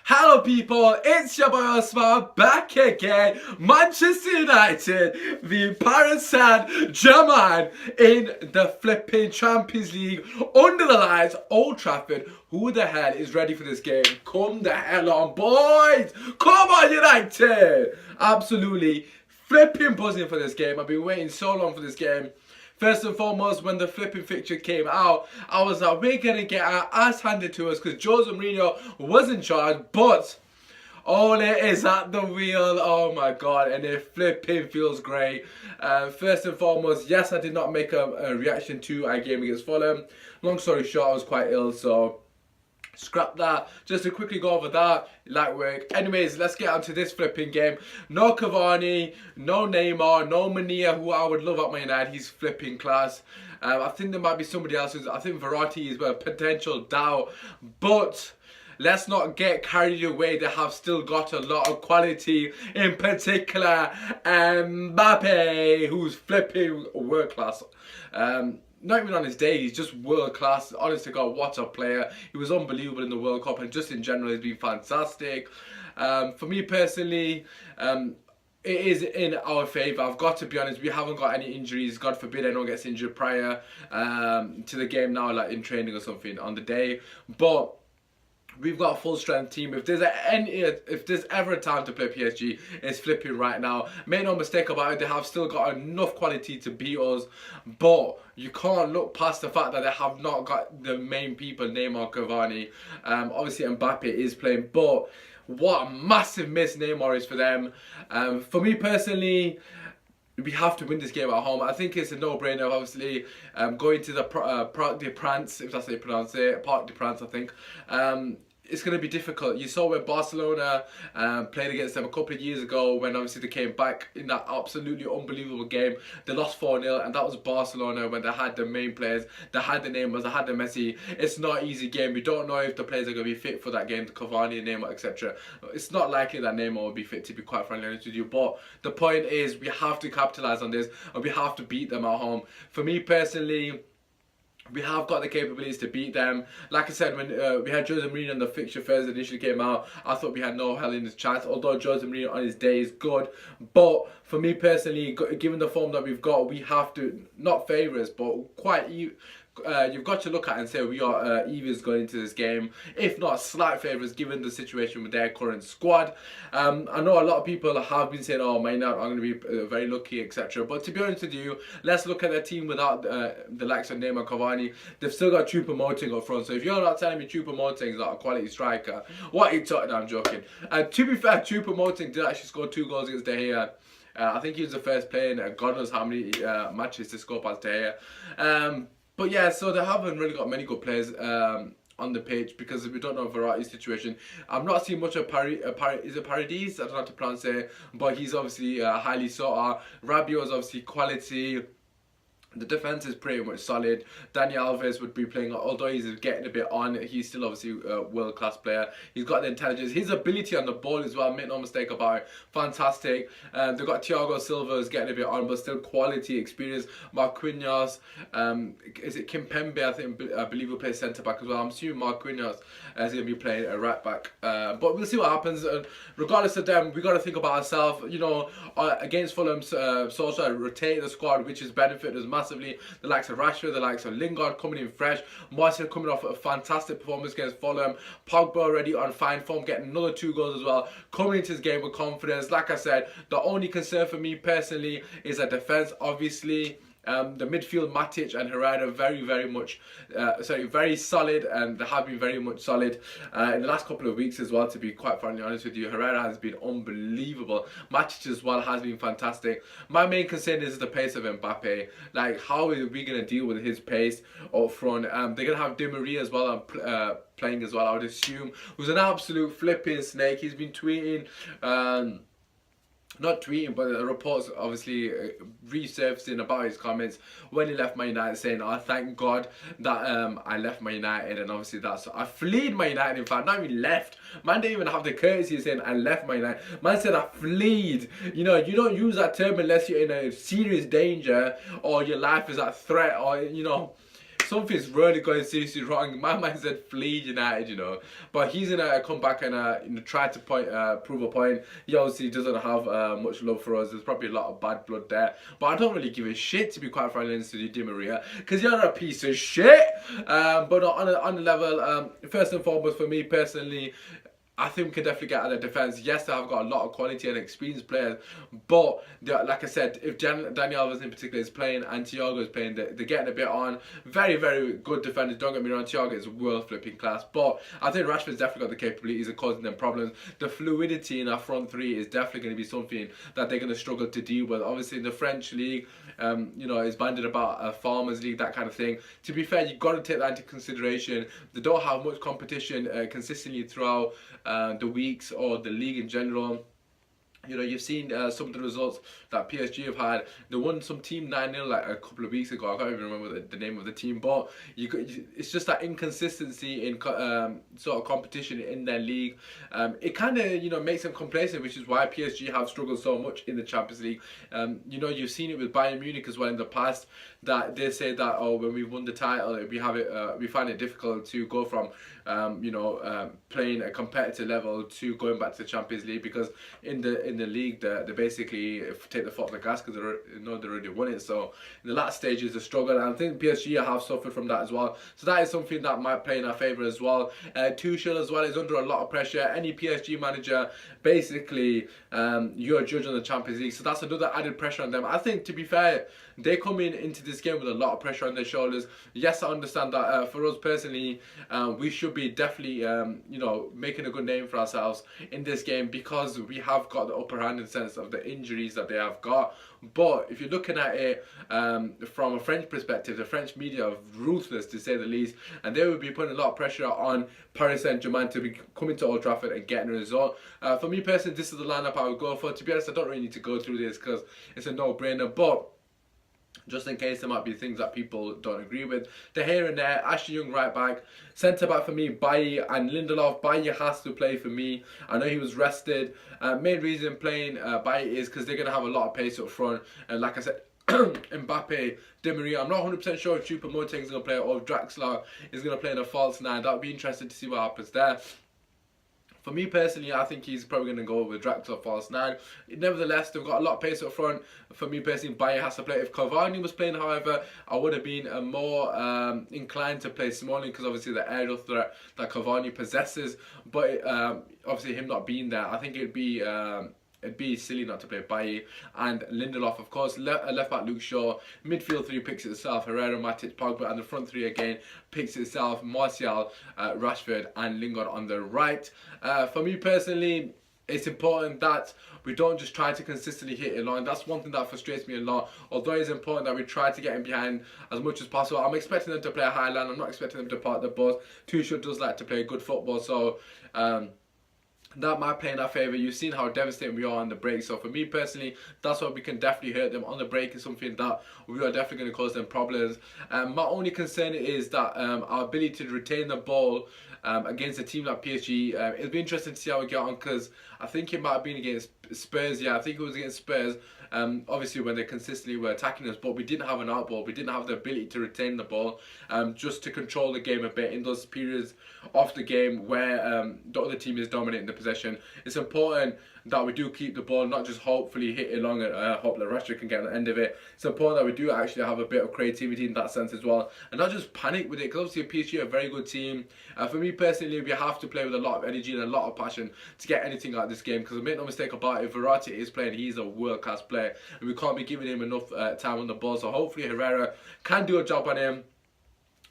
Hello people, it's your boy Osman back again. Manchester United v Paris Saint-Germain in the flipping Champions League under the lights, Old Trafford. Who the hell is ready for this game? Come the hell on, boys! Come on, United! Absolutely flipping buzzing for this game. I've been waiting so long for this game. First and foremost, when the flipping fixture came out, I was like, we're going to get our ass handed to us because Jose Mourinho was in charge, but Ole is at the wheel. Oh my god, and it flipping feels great. First and foremost, yes, I did not make a reaction to our game against Fulham. Long story short, I was quite ill, so scrap that. Just to quickly go over that, light work. Anyways, let's get onto this flipping game. No Cavani, no Neymar, no Mania, who I would love at Man United. He's flipping class. I think there might be somebody else. I think Verratti is a potential doubt, but let's not get carried away. They have still got a lot of quality, in particular Mbappe, who's flipping world class. Not even on his day, he's just world class. Honestly, God, what a player. He was unbelievable in the World Cup, and just in general, he's been fantastic. For me personally, it is in our favour. I've got to be honest, we haven't got any injuries. God forbid anyone gets injured prior to the game now, like in training or something on the day. But we've got a full strength team. If there's ever a time to play PSG, it's flipping right now. Make no mistake about it, they have still got enough quality to beat us, but you can't look past the fact that they have not got the main people, Neymar, Cavani. Obviously Mbappe is playing, but what a massive miss Neymar is for them. For me personally, we have to win this game at home. I think it's a no-brainer, obviously. Going to the Parc des Princes, if that's how you pronounce it, Parc des Princes, I think. It's going to be difficult. You saw when Barcelona played against them a couple of years ago, when obviously they came back in that absolutely unbelievable game. They lost 4-0, and that was Barcelona when they had the main players. They had the Neymar, they had the Messi. It's not an easy game. We don't know if the players are going to be fit for that game, the Cavani, Neymar, etc. It's not likely that Neymar will be fit, to be quite frankly honest with you. But the point is, we have to capitalise on this, and we have to beat them at home. For me personally, we have got the capabilities to beat them. Like I said, when we had Jose Mourinho on the fixture first initially came out, I thought we had no hell in his chance. Although Jose Mourinho on his day is good, but for me personally, given the form that we've got, we have to not favour us, but quite you've got to look at and say we are evens going into this game, if not slight favourites given the situation with their current squad. I know a lot of people have been saying, oh, Man United are going to be very lucky, etc. But to be honest with you, let's look at their team without the likes of Neymar and Cavani. They've still got Choupo-Moting up front. So if you're not telling me Choupo-Moting is not a quality striker, what are you talking? I'm joking. And to be fair, Choupo-Moting did actually score 2 goals against De Gea. I think he was the first player in God knows how many matches to score past De Gea. But yeah, so they haven't really got many good players on the pitch because we don't know Verratti's situation. I'm not seeing much of is it Paredes? I don't know how to pronounce it, but he's obviously highly sought out. Rabiot is obviously quality. The defence is pretty much solid. Dani Alves would be playing, although he's getting a bit on, he's still obviously a world-class player. He's got the intelligence. His ability on the ball as well, make no mistake about it, fantastic. They've got Thiago Silva is getting a bit on, but still quality, experience. Marquinhos, is it Kimpembe, I believe will play centre-back as well. I'm assuming Marquinhos is going to be playing a right-back. But we'll see what happens. Regardless of them, we've got to think about ourselves. You know, against Fulham, Solskjaer rotated the squad, which has benefited us massively. The likes of Rashford, the likes of Lingard coming in fresh, Martial coming off a fantastic performance against Fulham, Pogba already on fine form, getting another 2 goals as well, coming into this game with confidence. Like I said, the only concern for me personally is a defence, obviously. The midfield, Matic and Herrera, very solid, and they have been very much solid in the last couple of weeks as well, to be quite frankly honest with you. Herrera has been unbelievable. Matic as well has been fantastic. My main concern is the pace of Mbappe. Like, how are we going to deal with his pace up front? They're going to have Di Maria as well playing as well, I would assume, who's an absolute flipping snake. He's been tweeting... not tweeting, but the reports obviously resurfacing about his comments when he left Man United, saying, "I thank God that I left Man United," and obviously I fled Man United. In fact, not even left. Man didn't even have the courtesy of saying I left Man United. Man said I fled. You know, you don't use that term unless you're in a serious danger or your life is at threat, or you know. something's really going seriously wrong. My man said flee United, you know, but he's gonna come back and try to prove a point. He obviously doesn't have much love for us. There's probably a lot of bad blood there, but I don't really give a shit, to be quite frank, to Di Maria, because you're a piece of shit. But on the level, first and foremost, for me personally, I think we can definitely get out of defence. Yes, they have got a lot of quality and experienced players, but like I said, if Daniel Alves in particular is playing and Thiago is playing, they're getting a bit on. Very, very good defenders. Don't get me wrong, Thiago is world flipping class, but I think Rashford's definitely got the capabilities of causing them problems. The fluidity in our front three is definitely going to be something that they're going to struggle to deal with. Obviously, in the French league, you know, is banded about a farmers league, that kind of thing. To be fair, you've got to take that into consideration. They don't have much competition consistently throughout the weeks or the league in general. You know, you've seen some of the results that PSG have had. They won some team 9-0 like a couple of weeks ago. I can't even remember the name of the team, but it's just that inconsistency in sort of competition in their league. It kind of, you know, makes them complacent, which is why PSG have struggled so much in the Champions League. You know, you've seen it with Bayern Munich as well in the past, that they say that, oh, when we won the title, we find it difficult to go from you know, playing a competitive level to going back to the Champions League, because in the league they basically take the foot off the gas because they already won it. So in the last stages, the struggle, and I think PSG have suffered from that as well. So that is something that might play in our favour as well. Tuchel as well is under a lot of pressure. Any PSG manager, basically, you're a judge on the Champions League, so that's another added pressure on them. I think, to be fair, they come into this game with a lot of pressure on their shoulders. Yes, I understand that for us personally, we should be definitely, you know, making a good name for ourselves in this game, because we have got the upper hand in the sense of the injuries that they have got. But if you're looking at it from a French perspective, the French media are ruthless, to say the least, and they will be putting a lot of pressure on Paris Saint-Germain to be coming to Old Trafford and getting a result. For me personally, this is the lineup I would go for. To be honest, I don't really need to go through this because it's a no-brainer, but just in case there might be things that people don't agree with, they're here and there. Ashley Young right back, centre back for me, Bailly and Lindelof. Bailly has to play for me. I know he was rested. Main reason playing Bailly is because they're going to have a lot of pace up front, and like I said, Mbappe, Di Maria. I'm not 100% sure if Choupo-Moting is going to play or if Draxler is going to play in a false nine. That would be interesting to see what happens there. For me personally, I think he's probably going to go with Draxler false nine. Nevertheless, they've got a lot of pace up front. For me personally, Bailly has to play. If Cavani was playing, however, I would have been more inclined to play Smalling, because obviously the aerial threat that Cavani possesses. But obviously him not being there, I think it'd be silly not to play Bailly and Lindelof, of course. Left back Luke Shaw. Midfield three picks itself: Herrera, Matic, Pogba, and the front three again picks itself: Martial, Rashford, and Lingard on the right. For me personally, it's important that we don't just try to consistently hit it long. That's one thing that frustrates me a lot. Although it's important that we try to get in behind as much as possible. I'm expecting them to play a high line. I'm not expecting them to park the bus. Tuchel does like to play good football, so that might play in our favour. You've seen how devastating we are on the break. So for me personally, that's why we can definitely hurt them on the break. Is something that we are definitely going to cause them problems. My only concern is that our ability to retain the ball against a team like PSG, it'll be interesting to see how we get on, because I think it might have been against Spurs. Yeah, I think it was against Spurs. Obviously when they consistently were attacking us, but we didn't have an out ball. We didn't have the ability to retain the ball, just to control the game a bit in those periods of the game where the other team is dominating the possession. It's important that we do keep the ball, not just hopefully hit it long and hope that Rashford can get on the end of it. It's important that we do actually have a bit of creativity in that sense as well, and not just panic with it, because obviously PSG are a very good team. For me personally, we have to play with a lot of energy and a lot of passion to get anything out of this game, because make no mistake about it, Verratti is playing, he's a world-class player, and we can't be giving him enough time on the ball. So hopefully Herrera can do a job on him.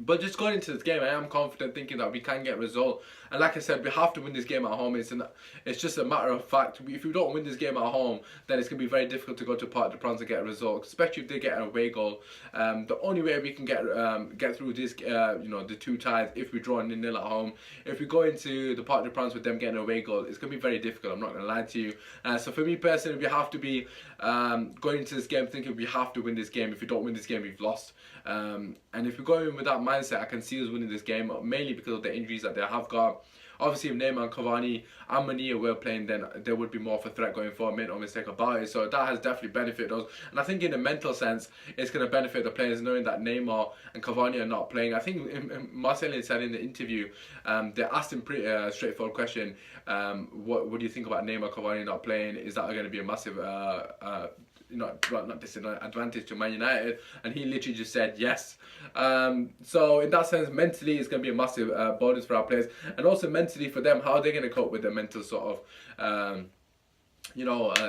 But just going into this game, I am confident, thinking that we can get a result. And like I said, we have to win this game at home. It's just a matter of fact. If we don't win this game at home, then it's going to be very difficult to go to Parc des Princes and get a result, especially if they get an away goal. The only way we can get through this, you know, the two ties, if we draw 0-0 at home. If we go into the Parc des Princes with them getting an away goal, it's going to be very difficult. I'm not going to lie to you. So for me personally, we have to be going into this game thinking we have to win this game. If we don't win this game, we've lost. And if we go in with that mindset, I can see us winning this game, mainly because of the injuries that they have got. Obviously, if Neymar and Cavani and Mania were playing, then there would be more of a threat going forward, make no mistake about it. So that has definitely benefited us. And I think in a mental sense, it's going to benefit the players knowing that Neymar and Cavani are not playing. I think Marcelo said in the interview, they asked him pretty straightforward question, what do you think about Neymar, Cavani not playing? Is that going to be a massive not disadvantage to Man United? And he literally just said yes. So in that sense, mentally it's going to be a massive bonus for our players, and also mentally for them, how are they going to cope with the mental sort of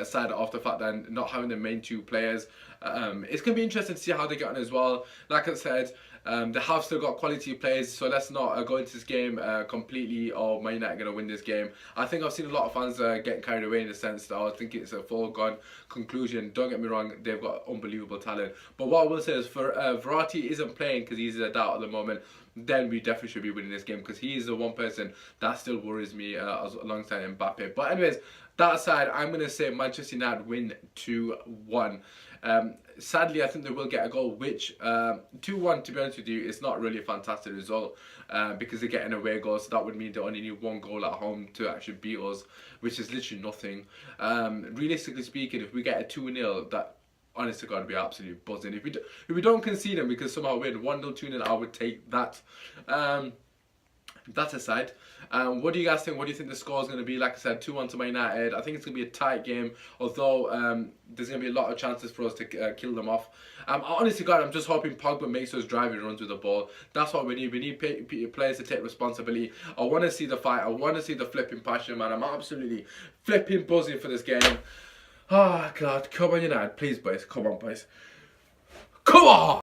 side of the fact that not having the main two players. It's going to be interesting to see how they get on as well. Like I said, they have still got quality players, so let's not go into this game completely, oh, Man United are going to win this game. I think I've seen a lot of fans getting carried away in the sense that I think it's a foregone conclusion. Don't get me wrong, they've got unbelievable talent. But what I will say is, for Verratti isn't playing because he's a doubt at the moment, then we definitely should be winning this game, because he is the one person that still worries me alongside Mbappe. But anyways, that aside, I'm going to say Manchester United win 2-1. Sadly, I think they will get a goal, which 2-1, to be honest with you, it's not really a fantastic result because they're getting away goals. So that would mean they only need one goal at home to actually beat us, which is literally nothing. Realistically speaking, if we get a 2-0, that honest to God would be absolutely buzzing. If we don't concede them, because somehow win 1-0, 2-0, I would take that. That aside, what do you guys think? What do you think the score is going to be? Like I said, 2-1 to Man United. I think it's going to be a tight game, although there's going to be a lot of chances for us to kill them off. Honestly, God, I'm just hoping Pogba makes those driving runs with the ball. That's what we need. We need players to take responsibility. I want to see the fight. I want to see the flipping passion, man. I'm absolutely flipping buzzing for this game. Oh, God. Come on, United. Please, boys. Come on, boys. Come on!